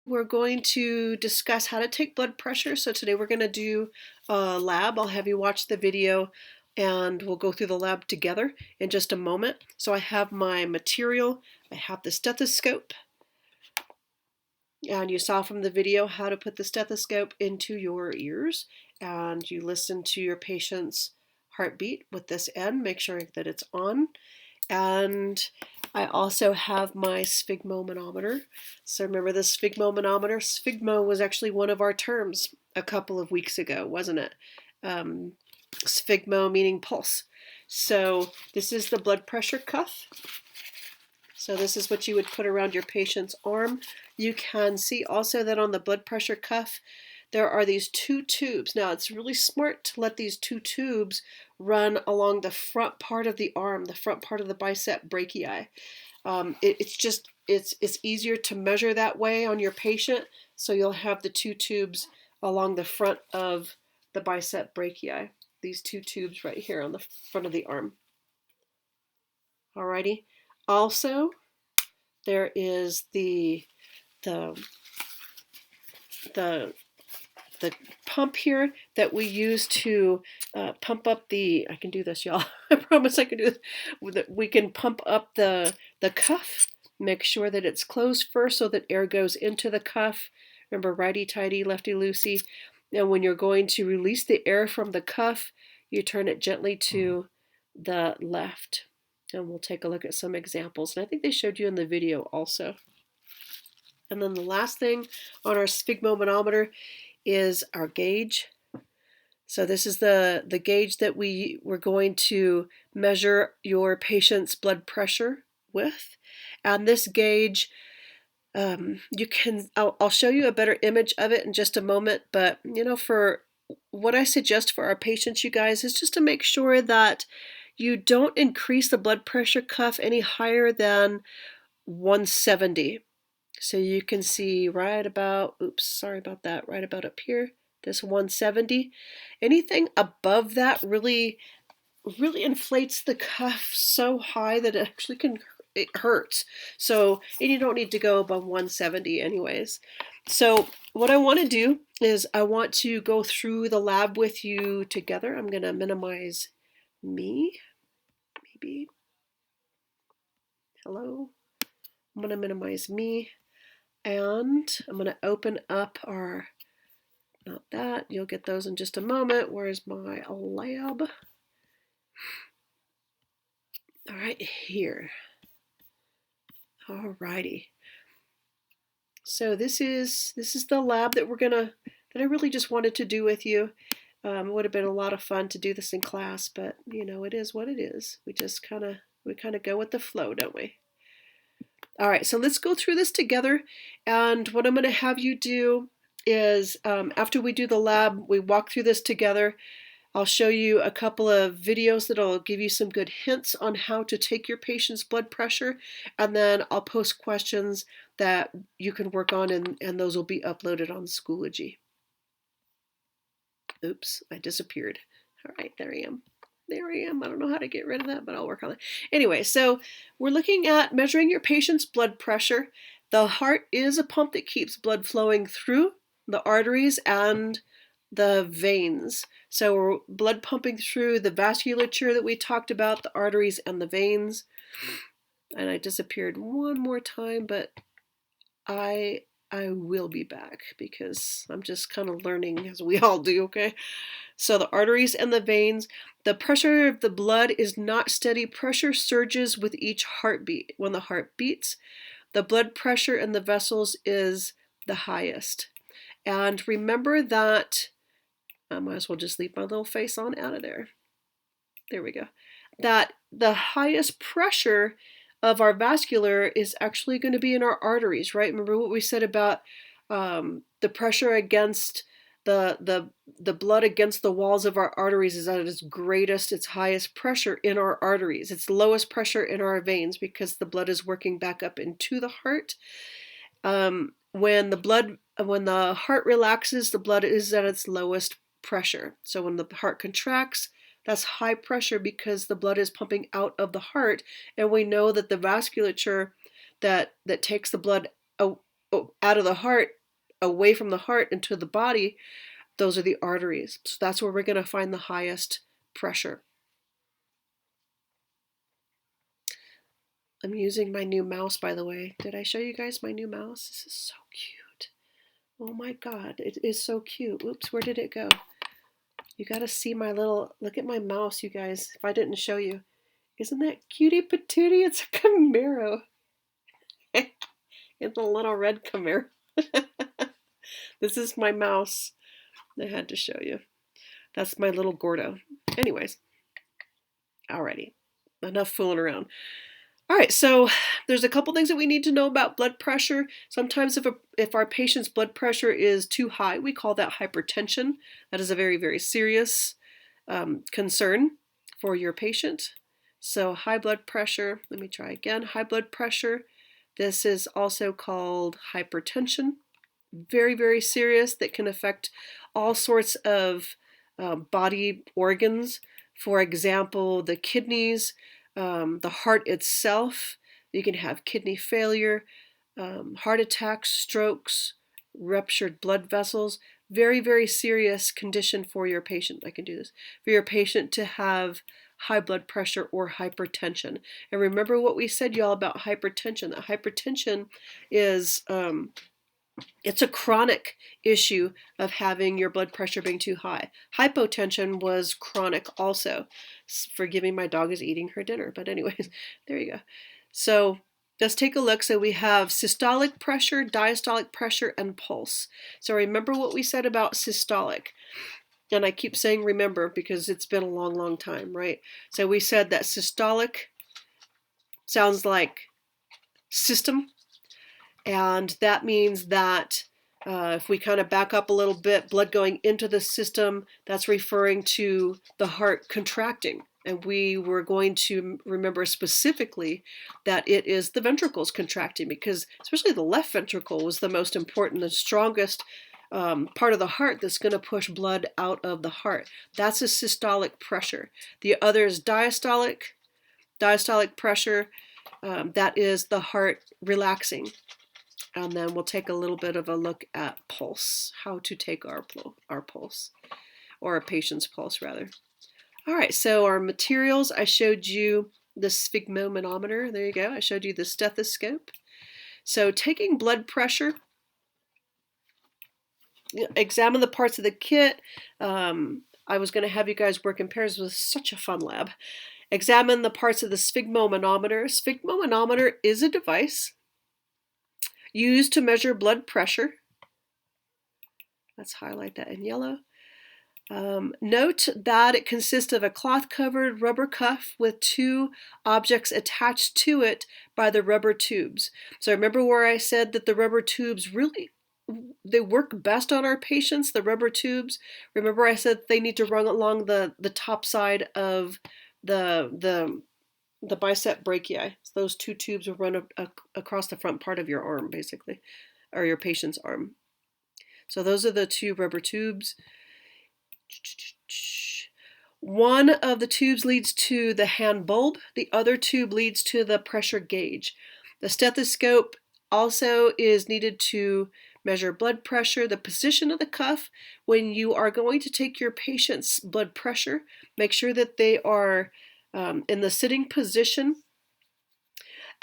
we're going to discuss how to take blood pressure. So today we're going to do a lab. I'll have you watch the video and we'll go through the lab together in just a moment. So I have my material, I have the stethoscope, and you saw from the video how to put the stethoscope into your ears, and you listen to your patient's heartbeat with this end, make sure that it's on. And I also have my sphygmomanometer. So remember the sphygmomanometer? Sphygmo was actually one of our terms a couple of weeks ago, wasn't it? Sphygmo meaning pulse. So this is the blood pressure cuff. So this is what you would put around your patient's arm. You can see also that on the blood pressure cuff, there are these two tubes. Now it's really smart to let these two tubes run along the front part of the arm, the front part of the bicep brachii. It's easier to measure that way on your patient, so you'll have the two tubes along the front of the bicep brachii. These two tubes right here on the front of the arm. Alrighty. Also, there is the pump here that we use to pump up the, I can do this, y'all. I promise I can do this. We can pump up the cuff, make sure that it's closed first so that air goes into the cuff. Remember, righty-tighty, lefty-loosey. And when you're going to release the air from the cuff, you turn it gently to the left. And we'll take a look at some examples. And I think they showed you in the video also. And then the last thing on our sphygmomanometer is our gauge. So this is the gauge that we're going to measure your patient's blood pressure with. And this gauge, I'll show you a better image of it in just a moment, but for what I suggest for our patients, you guys, is just to make sure that you don't increase the blood pressure cuff any higher than 170. So you can see right about, oops, sorry about that, right about up here, this 170. Anything above that really inflates the cuff so high that it hurts. So, and you don't need to go above 170 anyways. So what I want to do is I want to go through the lab with you together. I'm going to minimize me, maybe. Hello. I'm going to minimize me. And I'm going to open up our, not that, you'll get those in just a moment. Where's my lab? All right, here. All righty. So this is the lab that that I really just wanted to do with you. It would have been a lot of fun to do this in class, but it is what it is. We just kind of go with the flow, don't we? All right, so let's go through this together. And what I'm going to have you do is after we do the lab, we walk through this together. I'll show you a couple of videos that'll give you some good hints on how to take your patient's blood pressure. And then I'll post questions that you can work on, and those will be uploaded on Schoology. Oops, I disappeared. All right, there I am. There I am. I don't know how to get rid of that, but I'll work on it. Anyway, so we're looking at measuring your patient's blood pressure. The heart is a pump that keeps blood flowing through the arteries and the veins. So we're blood pumping through the vasculature that we talked about, the arteries and the veins. And I disappeared one more time, but I will be back because I'm just kind of learning as we all do, okay? So the arteries and the veins, the pressure of the blood is not steady. Pressure surges with each heartbeat. When the heart beats, the blood pressure in the vessels is the highest. And remember that, I might as well just leave my little face on out of there. There we go. That the highest pressure of our vascular is actually going to be in our arteries, right? Remember what we said about the pressure against the blood against the walls of our arteries is at its greatest, its highest pressure in our arteries. It's lowest pressure in our veins because the blood is working back up into the heart. When the heart relaxes, the blood is at its lowest pressure. So when the heart contracts, that's high pressure because the blood is pumping out of the heart, and we know that the vasculature that takes the blood out of the heart away from the heart into the body, those are the arteries. So that's where we're going to find the highest pressure. I'm using my new mouse, by the way. Did I show you guys my new mouse? This is so cute. Oh my God, it is so cute. Oops, where did it go? You got to see my little, look at my mouse, you guys, if I didn't show you. Isn't that cutie patootie? It's a Camaro. It's a little red Camaro. This is my mouse. I had to show you. That's my little Gordo. Anyways, alrighty, enough fooling around. All right, so there's a couple things that we need to know about blood pressure. Sometimes if our patient's blood pressure is too high, we call that hypertension. That is a very, very serious concern for your patient. So high blood pressure, let me try again. High blood pressure, this is also called hypertension. Very, very serious, that can affect all sorts of body organs. For example, the kidneys, the heart itself. You can have kidney failure, heart attacks, strokes, ruptured blood vessels. Very, very serious condition for your patient. I can do this. For your patient to have high blood pressure or hypertension. And remember what we said, y'all, about hypertension. That hypertension is it's a chronic issue of having your blood pressure being too high. Hypotension was chronic also. Forgiving, my dog is eating her dinner. But anyways, there you go. So let's take a look. So we have systolic pressure, diastolic pressure, and pulse. So remember what we said about systolic. And I keep saying remember because it's been a long, long time, right? So we said that systolic sounds like system. And that means that if we kind of back up a little bit, blood going into the system, that's referring to the heart contracting. And we were going to remember specifically that it is the ventricles contracting, because especially the left ventricle was the most important, the strongest part of the heart that's going to push blood out of the heart. That's a systolic pressure. The other is diastolic pressure. That is the heart relaxing. And then we'll take a little bit of a look at pulse, how to take our pulse, or a patient's pulse rather. All right, so our materials, I showed you the sphygmomanometer. There you go. I showed you the stethoscope. So taking blood pressure, examine the parts of the kit. I was going to have you guys work in pairs. It was such a fun lab. Examine the parts of the sphygmomanometer. Sphygmomanometer is a device used to measure blood pressure. Let's highlight that in yellow. Note that it consists of a cloth-covered rubber cuff with two objects attached to it by the rubber tubes. So remember where I said that the rubber tubes really, they work best on our patients, the rubber tubes. Remember I said they need to run along the top side of the bicep brachii. So those two tubes will run across the front part of your arm, basically, or your patient's arm. So those are the two rubber tubes. One of the tubes leads to the hand bulb. The other tube leads to the pressure gauge. The stethoscope also is needed to measure blood pressure. The position of the cuff, when you are going to take your patient's blood pressure, make sure that they are in the sitting position.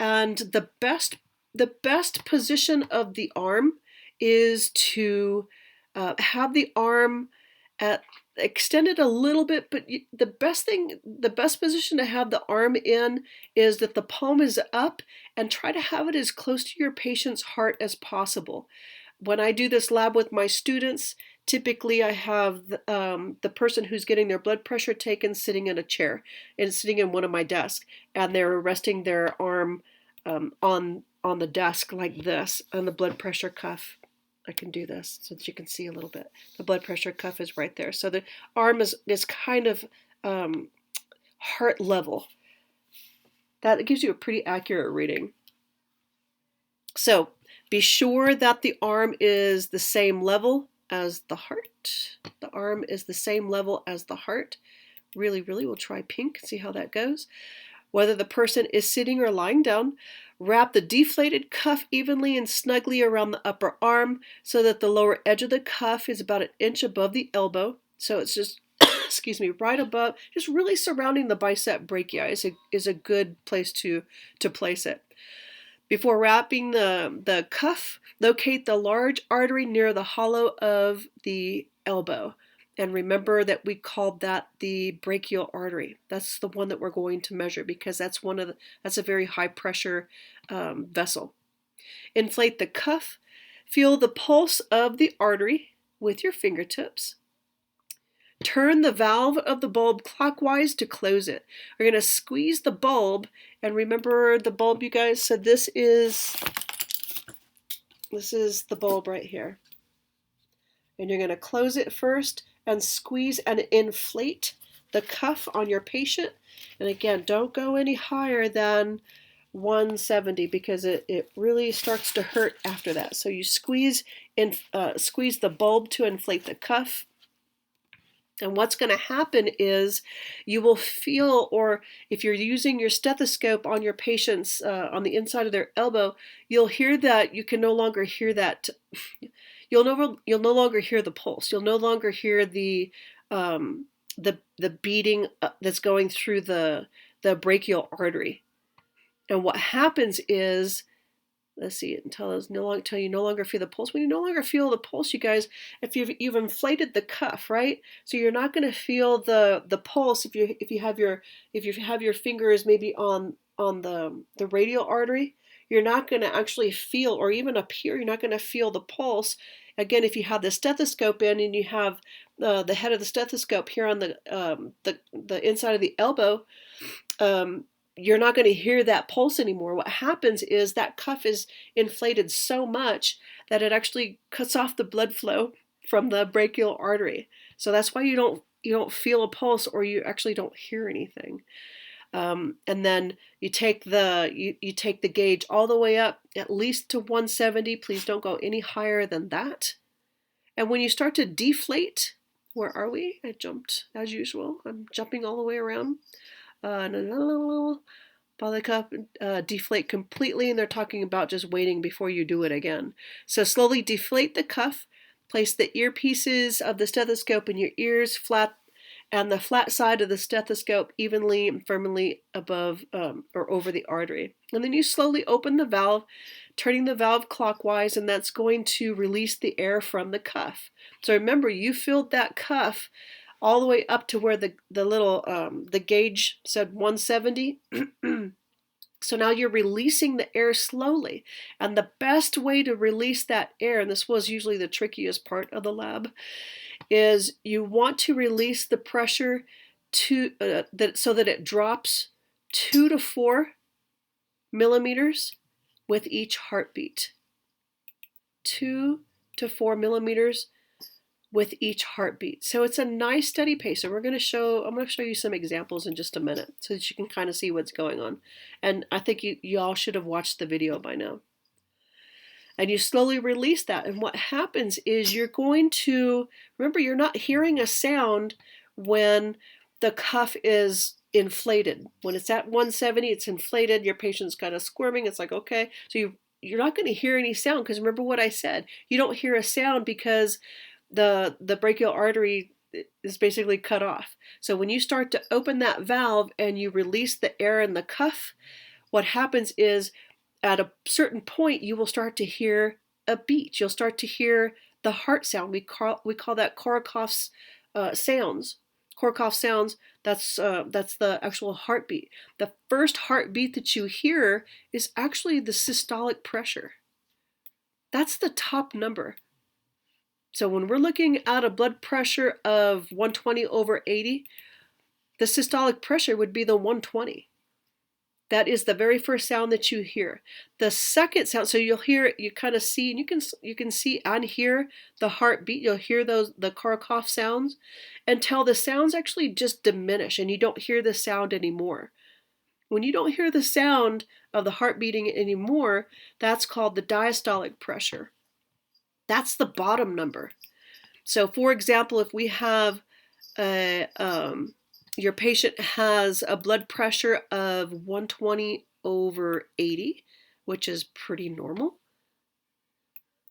And the best position of the arm is to have the arm extended a little bit, but the best position to have the arm in is that the palm is up, and try to have it as close to your patient's heart as possible. When I do this lab with my students, typically I have the person who's getting their blood pressure taken sitting in a chair and sitting in one of my desks, and they're resting their arm on the desk like this on the blood pressure cuff. I can do this so that you can see a little bit. The blood pressure cuff is right there. So the arm is kind of heart level. That gives you a pretty accurate reading. So be sure that the arm is the same level as the heart. The arm is the same level as the heart. Really, we'll try pink, see how that goes. Whether the person is sitting or lying down. Wrap the deflated cuff evenly and snugly around the upper arm so that the lower edge of the cuff is about an inch above the elbow. So it's just, excuse me, right above, just really surrounding the bicep brachii is a good place to place it. Before wrapping the cuff, locate the large artery near the hollow of the elbow. And remember that we called that the brachial artery. That's the one that we're going to measure because that's that's a very high pressure vessel. Inflate the cuff. Feel the pulse of the artery with your fingertips. Turn the valve of the bulb clockwise to close it. We're going to squeeze the bulb, and remember the bulb, you guys. So this is the bulb right here. And you're going to close it first and squeeze and inflate the cuff on your patient. And again, don't go any higher than 170 because it really starts to hurt after that. So you squeeze the bulb to inflate the cuff. And what's going to happen is you will feel, or if you're using your stethoscope on your patients on the inside of their elbow, you'll hear that you can no longer hear that. You'll no longer hear the pulse. You'll no longer hear the beating that's going through the brachial artery. And what happens is, let's see, until you no longer feel the pulse. When you no longer feel the pulse, you guys, if you've inflated the cuff, right? So you're not going to feel the pulse if you have your fingers maybe on the radial artery. You're not going to actually feel, or even up here, you're not going to feel the pulse. Again, if you have the stethoscope in and you have the head of the stethoscope here on the inside of the elbow, you're not going to hear that pulse anymore. What happens is that cuff is inflated so much that it actually cuts off the blood flow from the brachial artery. So that's why you don't feel a pulse, or you actually don't hear anything. And then you take the gauge all the way up at least to 170. Please don't go any higher than that. And when you start to deflate, where are we? I jumped as usual. I'm jumping all the way around. Cuff, deflate completely, and they're talking about just waiting before you do it again. So slowly deflate the cuff. Place the earpieces of the stethoscope in your ears flat, and the flat side of the stethoscope evenly and firmly above or over the artery. And then you slowly open the valve, turning the valve clockwise, and that's going to release the air from the cuff. So remember, you filled that cuff all the way up to where the little the gauge said 170. So now you're releasing the air slowly. And the best way to release that air, and this was usually the trickiest part of the lab, is you want to release the pressure so that it drops 2 to 4 millimeters with each heartbeat. 2 to 4 millimeters with each heartbeat. So it's a nice steady pace. And I'm going to show you some examples in just a minute so that you can kind of see what's going on. And I think you all should have watched the video by now. And you slowly release that. And what happens is you're going to, remember, you're not hearing a sound when the cuff is inflated. When it's at 170, it's inflated. Your patient's kind of squirming. It's like, okay. So you're not going to hear any sound, because remember what I said. You don't hear a sound because the brachial artery is basically cut off. So when you start to open that valve and you release the air in the cuff, what happens is at a certain point you will start to hear a beat. You'll start to hear the heart sound. We call that Korotkov sounds. Korotkov sounds. That's the actual heartbeat. The first heartbeat that you hear is actually the systolic pressure. That's the top number. So when we're looking at a blood pressure of 120/80, the systolic pressure would be the 120. That is the very first sound that you hear. The second sound, so you'll hear, you kind of see, and you can see and hear the heartbeat. You'll hear the Korotkov sounds until the sounds actually just diminish and you don't hear the sound anymore. When you don't hear the sound of the heart beating anymore, that's called the diastolic pressure. That's the bottom number. So for example, if we have your patient has a blood pressure of 120/80, which is pretty normal.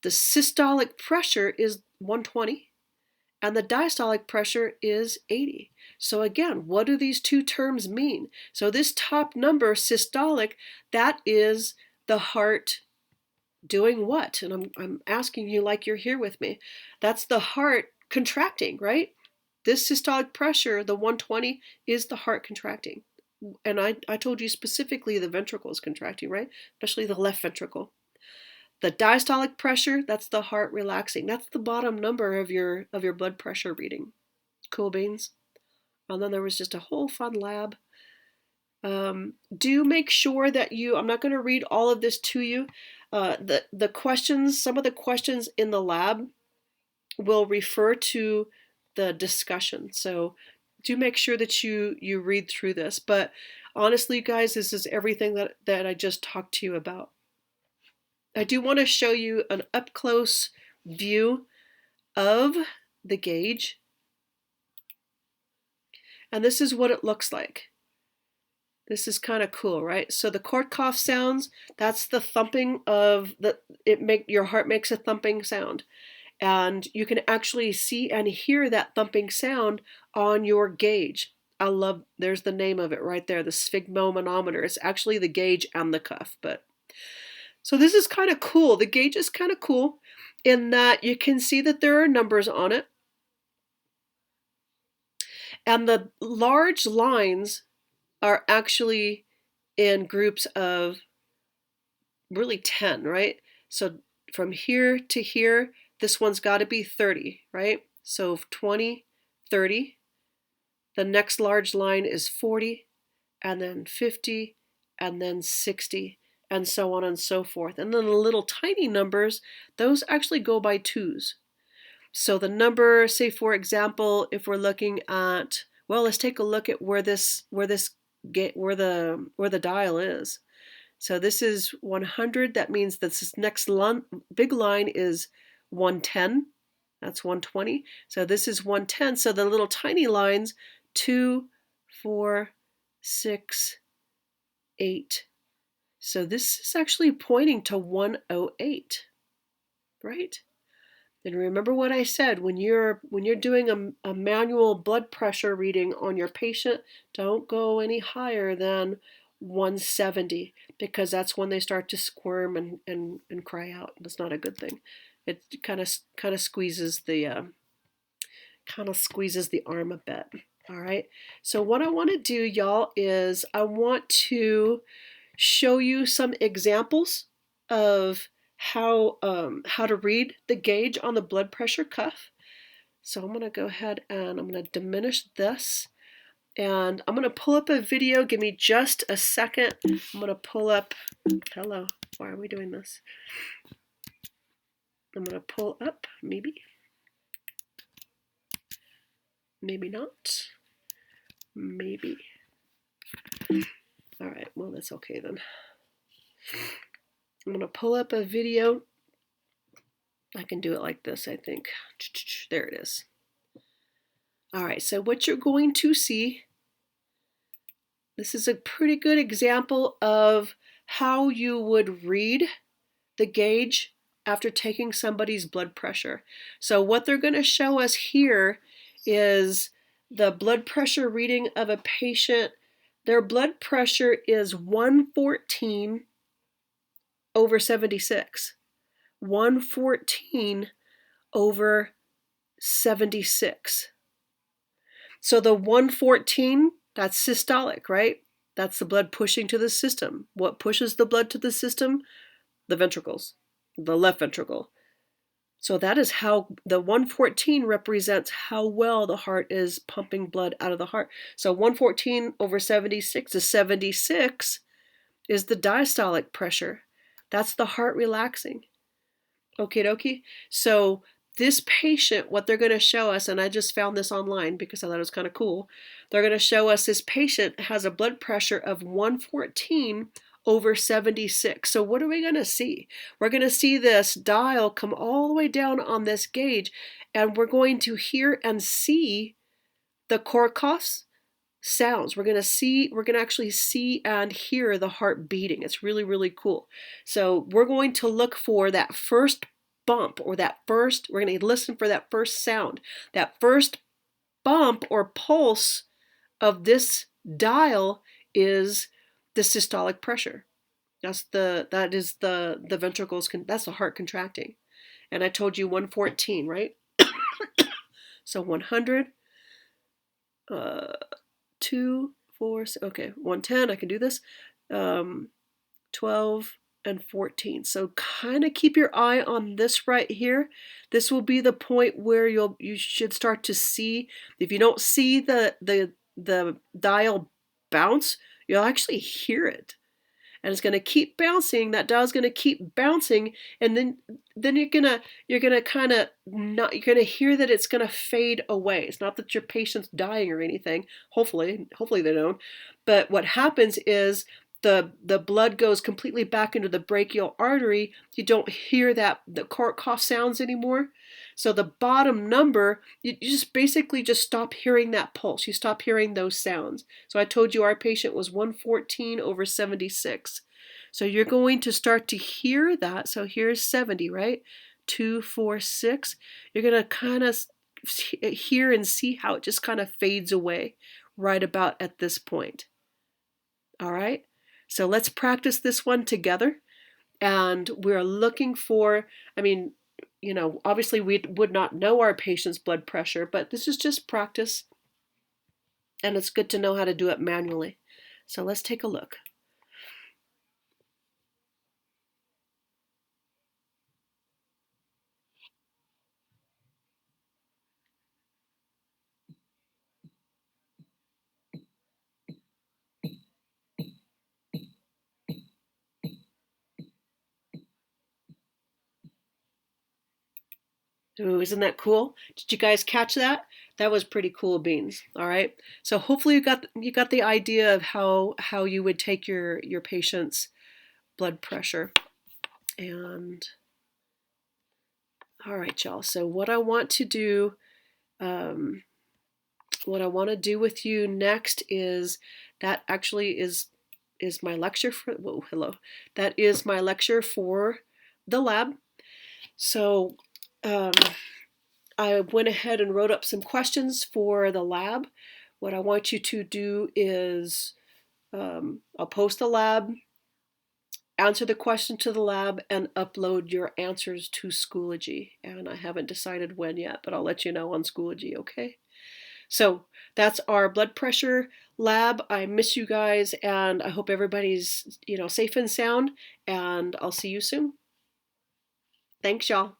The systolic pressure is 120, and the diastolic pressure is 80. So again, what do these two terms mean? So this top number, systolic, that is the heart doing what? And I'm asking you like you're here with me. That's the heart contracting, right? This systolic pressure, the 120, is the heart contracting. And I told you specifically the ventricle is contracting, right? Especially the left ventricle. The diastolic pressure, that's the heart relaxing. That's the bottom number of your blood pressure reading. Cool beans. And then there was just a whole fun lab. Do make sure that I'm not going to read all of this to you. The questions, some of the questions in the lab will refer to the discussion. So do make sure that you read through this. But honestly, guys, this is everything that I just talked to you about. I do want to show you an up-close view of the gauge. And this is what it looks like. This is kind of cool, right? So the Korthoff sounds, that's the thumping of your heart makes a thumping sound. And you can actually see and hear that thumping sound on your gauge. There's the name of it right there, the sphygmomanometer. It's actually the gauge and the cuff, so this is kind of cool. The gauge is kind of cool in that you can see that there are numbers on it. And the large lines are actually in groups of really 10, right? So from here to here, this one's got to be 30, right? So 20, 30. The next large line is 40, and then 50, and then 60. And so on and so forth. And then the little tiny numbers, those actually go by twos. So the number, say for example, if we're looking at, well, let's take a look at where the dial is. So this is 100. That means that this next big line is 110. That's 120. So this is 110. So the little tiny lines, 2, 4, 6, 8. So this is actually pointing to 108, right? And remember what I said, when you're doing a manual blood pressure reading on your patient, don't go any higher than 170, because that's when they start to squirm and cry out. That's not a good thing. It kind of squeezes the arm a bit. All right. So what I want to do, y'all, is I want to show you some examples of how to read the gauge on the blood pressure cuff. So I'm going to go ahead and I'm going to diminish this, and I'm going to pull up a video. Give me just a second. I'm going to pull up, hello, why are we doing this? I'm going to pull up, maybe not, maybe. All right, well, that's okay then. I'm going to pull up a video. I can do it like this, I think. There it is. All right, so what you're going to see, this is a pretty good example of how you would read the gauge after taking somebody's blood pressure. So what they're going to show us here is the blood pressure reading of a patient. Their blood pressure is 114 over 76. 114 over 76. So the 114, that's systolic, right? That's the blood pushing to the system. What pushes the blood to the system? The ventricles, the left ventricle. So that is how the 114 represents how well the heart is pumping blood out of the heart. So 114 over 76 is 76 is the diastolic pressure. That's the heart relaxing. Okie dokie. So this patient, what they're going to show us, and I just found this online because I thought it was kind of cool. They're going to show us this patient has a blood pressure of 114 over 76. So what are we going to see? We're going to see this dial come all the way down on this gauge, and we're going to hear and see the Korthoff's sounds. We're going to actually see and hear the heart beating. It's really, really cool. So we're going to look for that first bump, or we're going to listen for that first sound, that first bump or pulse of this dial is the systolic pressure. That is the ventricles, that's the heart contracting. And I told you 114, right? So 100, 2, 4, okay, 110, I can do this. 12 and 14. So kind of keep your eye on this right here. This will be the point where you should start to see. If you don't see the dial bounce, you'll actually hear it. And it's going to keep bouncing. That dial's going to keep bouncing, and then you're gonna kind of not, you're gonna hear that it's gonna fade away. It's not that your patient's dying or anything. Hopefully they don't. But what happens is the blood goes completely back into the brachial artery. You don't hear the cough sounds anymore. So the bottom number, you just basically just stop hearing that pulse. You stop hearing those sounds. So I told you our patient was 114 over 76. So you're going to start to hear that. So here's 70, right? 2, 4, 6. You're going to kind of hear and see how it just kind of fades away right about at this point. All right? So let's practice this one together. And we're looking for, obviously we would not know our patient's blood pressure, but this is just practice. And it's good to know how to do it manually. So let's take a look. Ooh, isn't that cool? Did you guys catch that? That was pretty cool beans. All right. So hopefully you got the idea of how you would take your patient's blood pressure. And all right, y'all. So what I want to do with you next is that actually is my lecture for that is my lecture for the lab. So I went ahead and wrote up some questions for the lab. What I want you to do is I'll post the lab, answer the question to the lab, and upload your answers to Schoology. And I haven't decided when yet, but I'll let you know on Schoology, okay? So that's our blood pressure lab. I miss you guys, and I hope everybody's safe and sound, and I'll see you soon. Thanks, y'all.